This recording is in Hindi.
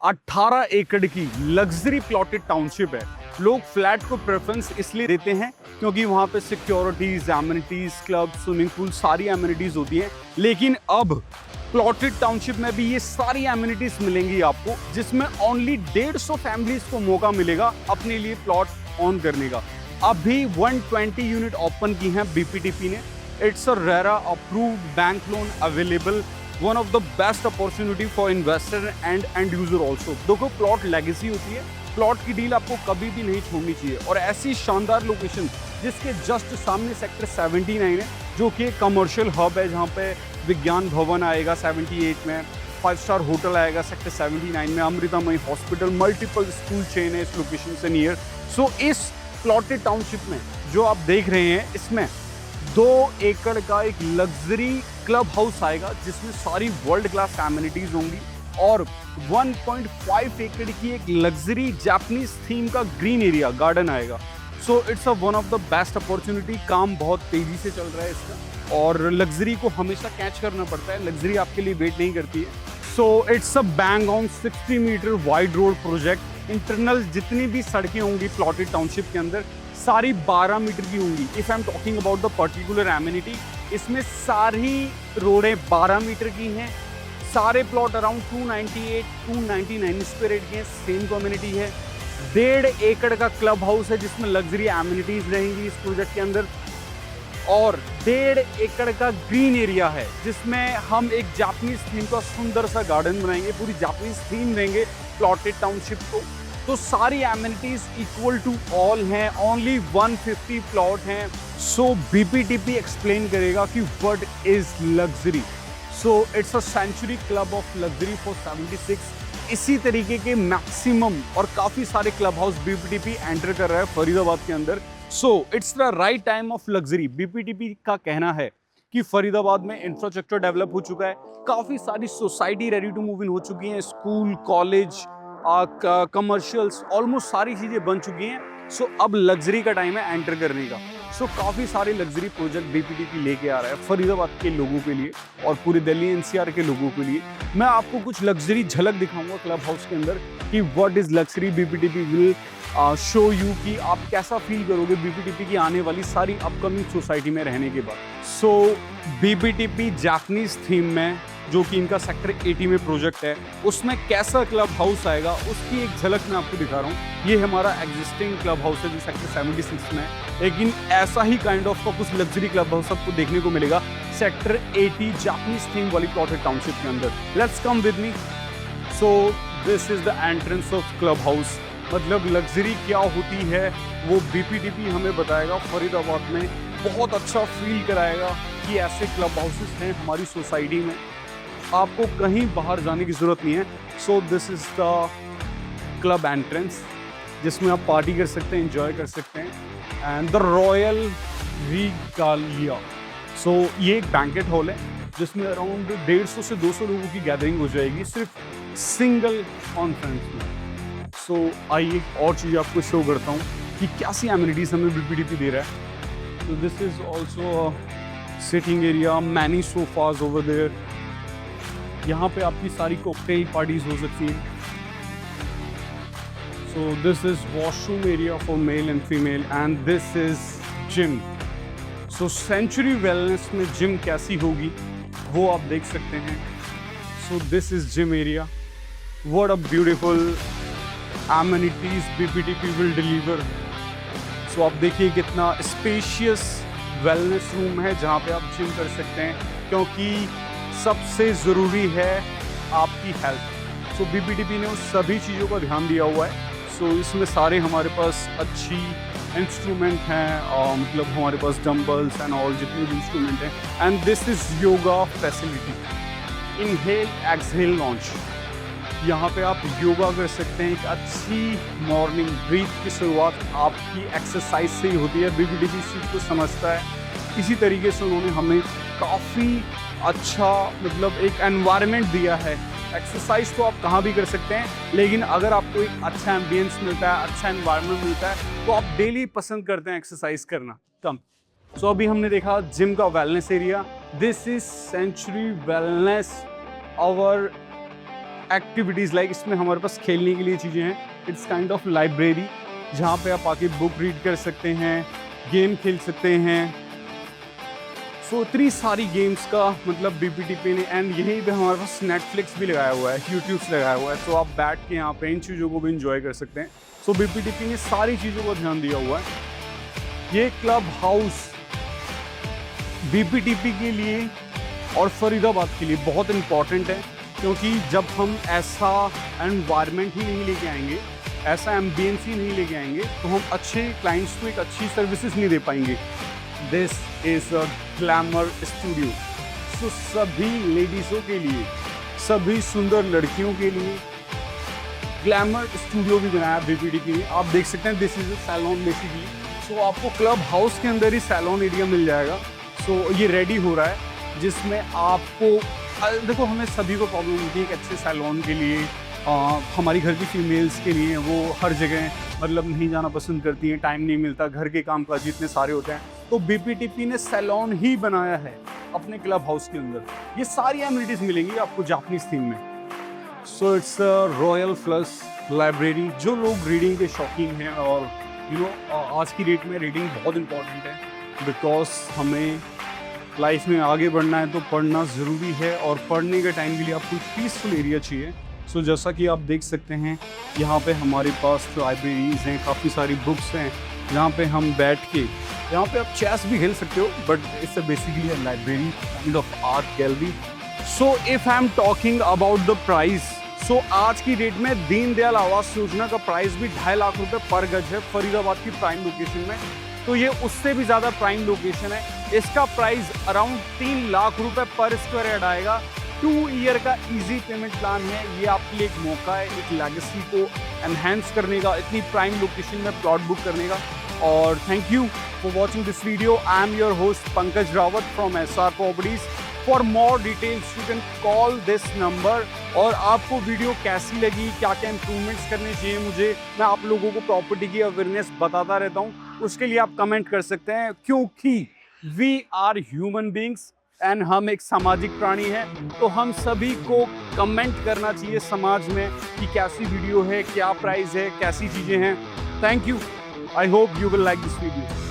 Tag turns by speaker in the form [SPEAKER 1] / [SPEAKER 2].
[SPEAKER 1] 18 एकड़ की लग्जरी प्लॉटेड टाउनशिप है। लोग फ्लैट को प्रेफरेंस इसलिए देते हैं क्योंकि वहाँ पे securities, amenities, club, swimming pool, सारी एमिनिटीज होती हैं। लेकिन अब प्लॉटेड टाउनशिप में भी ये सारी एमिनिटीज मिलेंगी आपको, जिसमें ओनली 150 फैमिलीज को मौका मिलेगा अपने लिए प्लॉट ऑन करने का। अभी 120 यूनिट ओपन की हैं बीपीटीपी ने। It's a RERA approved bank loan available, one of the best opportunity for investor and and user also. देखो, प्लॉट लेगेसी होती है, प्लॉट की डील आपको कभी भी नहीं छोड़नी चाहिए। और ऐसी शानदार लोकेशन जिसके जस्ट सामने सेक्टर 79 है, जो कि कमर्शियल हब है, जहाँ पे विज्ञान भवन आएगा 78 में, 5 स्टार होटल आएगा सेक्टर 79 में, अमृतामयी हॉस्पिटल, मल्टीपल स्कूल चेन है इस लोकेशन से नियर। सो इस प्लॉटेड टाउनशिप में जो आप देख रहे हैं, इसमें 2 एकड़ का एक लग्जरी क्लब हाउस आएगा, जिसमें सारी वर्ल्ड क्लास एमिनिटीज होंगी, और 1.5 एकड़ की एक लग्जरी जापानीज थीम का ग्रीन एरिया गार्डन आएगा। सो it's a one of the best opportunity. काम बहुत तेजी से चल रहा है इसका, और लग्जरी को हमेशा कैच करना पड़ता है, लग्जरी आपके लिए वेट नहीं करती है। So it's a bang on 60 metre wide road project. Internal जितनी भी सड़कें होंगी प्लॉटेड टाउनशिप के अंदर, सारी 12 मीटर की होंगी। If I am talking about the particular amenity, इसमें सारी रोडें 12 मीटर की हैं। सारे प्लॉट अराउंड 298, 299 स्क्वायर फीट के सेम कम्युनिटी है। 1.5 एकड़ का क्लब हाउस है, जिसमें लग्जरी एमिनिटीज रहेंगी इस प्रोजेक्ट के अंदर, और 1.5 एकड़ का ग्रीन एरिया है, जिसमें हम एक जापानीज थीम का सुंदर सा गार्डन बनाएंगे। पूरी जापानीज थीम देंगे प्लॉटेड टाउनशिप को। तो सारी एमिनिटीज इक्वल टू ऑल हैं, ओनली 150 प्लॉट हैं। सो बीपीटीपी एक्सप्लेन करेगा कि what is luxury. So it's a century club of luxury for 76। इसी तरीके के मैक्सिमम और काफ़ी सारे क्लब हाउस बीपीटीपी एंटर कर रहा है फरीदाबाद के अंदर। So it's the right time of luxury. BPTP का कहना है कि फरीदाबाद में इंफ्रास्ट्रक्चर डेवलप हो चुका है, काफ़ी सारी society ready to move in हो चुकी हैं, स्कूल, कॉलेज, कमर्शियल्स, ऑलमोस्ट सारी चीज़ें बन चुकी हैं। सो अब लग्जरी का टाइम है एंटर करने का। सो काफ़ी सारे लग्जरी प्रोजेक्ट बीपीटीपी लेके आ रहा है फरीदाबाद के लोगों के लिए और पूरे दिल्ली एनसीआर के लोगों के लिए। मैं आपको कुछ लग्जरी झलक दिखाऊंगा क्लब हाउस के अंदर कि what is luxury. BPTP will show you कि आप कैसा फील करोगे बीपीटीपी की आने वाली सारी अपकमिंग सोसाइटी में रहने के बाद। सो बीपीटीपी जापानीज थीम में, जो कि इनका सेक्टर 80 में प्रोजेक्ट है, उसमें कैसा क्लब हाउस आएगा उसकी एक झलक मैं आपको दिखा रहा हूँ। ये हमारा एग्जिस्टिंग क्लब हाउस है जो सेक्टर 76 में है, लेकिन ऐसा ही काइंड ऑफ का कुछ लग्जरी क्लब हाउस आपको देखने को मिलेगा सेक्टर 80 जापानीज थीम वाली प्लॉटेड टाउनशिप के अंदर। Let's come with me. So this is the entrance of club house. मतलब लग्जरी क्या होती है वो बीपीटीपी हमें बताएगा। फरीदाबाद में बहुत अच्छा फील कराएगा कि ऐसे क्लब हाउसेस हैं हमारी सोसाइटी में, आपको कहीं बाहर जाने की ज़रूरत नहीं है। So this is the club entrance, जिसमें आप पार्टी कर सकते हैं, एंजॉय कर सकते हैं। And the royal regalia. So ये एक बैंकेट हॉल है जिसमें अराउंड 150 से 200 लोगों की गैदरिंग हो जाएगी सिर्फ सिंगल कॉन्फ्रेंस में। सो आइए और चीज़ आपको शो करता हूँ कि क्या सी एमिनिटीज़ हमें बीपीटीपी दे रहा है। तो this is also sitting area, many sofas over there. यहाँ पे आपकी सारी कॉकटेल पार्टीज हो सकती हैं। So this is washroom area for male and female, and this is gym. So Century Wellness में जिम कैसी होगी वो आप देख सकते हैं। So this is gym area. What a beautiful amenities BPTP will deliver. So आप देखिए कितना स्पेशियस वेलनेस रूम है जहाँ पे आप जिम कर सकते हैं, क्योंकि सबसे ज़रूरी है आपकी हेल्थ। सो बीपीटीपी ने उस सभी चीज़ों का ध्यान दिया हुआ है। सो इसमें सारे हमारे पास अच्छी इंस्ट्रूमेंट हैं, मतलब हमारे पास डंबल्स एंड ऑल जितने भी इंस्ट्रूमेंट हैं। And this is yoga facility, inhale exhale launch. यहाँ पे आप योगा कर सकते हैं। एक अच्छी मॉर्निंग ब्रीथ की शुरुआत आपकी एक्सरसाइज से ही होती है। बीपीटीपी इस चीज़ को समझता है। इसी तरीके से उन्होंने हमें काफ़ी अच्छा मतलब एक एनवायरनमेंट दिया है। एक्सरसाइज तो आप कहाँ भी कर सकते हैं, लेकिन अगर आपको एक अच्छा एम्बियंस मिलता है, अच्छा एनवायरनमेंट मिलता है, तो आप डेली पसंद करते हैं एक्सरसाइज करना कम। सो अभी हमने देखा जिम का wellness area. This is century wellness, our activities like इसमें हमारे पास खेलने के लिए चीज़ें हैं। इट्स काइंड ऑफ लाइब्रेरी जहाँ पे आप आके बुक रीड कर सकते हैं, गेम खेल सकते हैं। सो इतनी सारी गेम्स का मतलब BPTP ने, एंड यहीं पे हमारे पास नेटफ्लिक्स भी लगाया हुआ है, यूट्यूब लगाया हुआ है। सो आप बैठ के यहाँ पे इन चीज़ों को भी इंजॉय कर सकते हैं। सो BPTP ने सारी चीज़ों को ध्यान दिया हुआ है। ये क्लब हाउस BPTP के लिए और फरीदाबाद के लिए बहुत इम्पॉर्टेंट है, क्योंकि जब हम ऐसा एनवायरनमेंट ही नहीं लेके आएंगे, ऐसा एम्बियंस ही नहीं लेके आएंगे, तो हम अच्छे क्लाइंट्स को एक अच्छी सर्विसेज नहीं दे पाएंगे। This is a glamour studio. So सभी लेडीज़ों के लिए, सभी सुंदर लड़कियों के लिए ग्लैमर स्टूडियो भी बनाया BPTP ने। आप देख सकते हैं, this is a salon basically. So आपको क्लब हाउस के अंदर ही सैलून एरिया मिल जाएगा। सो ये रेडी हो रहा है, जिसमें आपको देखो, हमें सभी को प्रॉब्लम होती है एक अच्छे सैलून के लिए। हमारी घर की फीमेल्स के लिए वो हर जगह मतलब नहीं जाना पसंद करती हैं, टाइम नहीं मिलता, घर के काम काज इतने सारे होते हैं। तो BPTP ने सैलून ही बनाया है अपने क्लब हाउस के अंदर। ये सारी एमिनिटीज़ मिलेंगी आपको जापानीज थीम में। So it's royal plus library. जो लोग रीडिंग के शौकीन हैं, और आज की डेट में रीडिंग बहुत इंपॉर्टेंट है, बिकॉज हमें लाइफ में आगे बढ़ना है तो पढ़ना ज़रूरी है, और पढ़ने के टाइम के लिए आपको पीसफुल एरिया चाहिए। सो जैसा कि आप देख सकते हैं, यहाँ पे हमारे पास लाइब्रेरीज हैं, काफ़ी सारी बुक्स हैं, जहाँ पे हम बैठ के, यहाँ पे आप चेस भी खेल सकते हो, but it's basically a library kind of art gallery. So if I am talking about the price, so आज की डेट में दीनदयाल आवास योजना का प्राइस भी 2.5 लाख रुपए पर गज है फरीदाबाद की प्राइम लोकेशन में। तो ये उससे भी ज़्यादा प्राइम लोकेशन है। इसका प्राइस अराउंड 3 लाख रुपए पर स्क्वायर यार्ड आएगा। 2 ईयर का इजी पेमेंट प्लान है। ये आपके लिए एक मौका है एक लेगेसी को एनहेंस करने का, इतनी प्राइम लोकेशन में प्लॉट बुक करने का। और thank you for watching this video. I am your host Pankaj Rawat from SR properties. For more details you can call this number. और आपको वीडियो कैसी लगी, क्या क्या इंप्रूवमेंट्स करने चाहिए मुझे, मैं आप लोगों को प्रॉपर्टी की अवेयरनेस बताता रहता हूँ, उसके लिए आप कमेंट कर सकते हैं, क्योंकि we are human beings and हम एक सामाजिक प्राणी हैं। तो हम सभी को कमेंट करना चाहिए समाज में कि कैसी वीडियो है, क्या प्राइस है, कैसी चीज़ें हैं। Thank you. I hope you will like this video.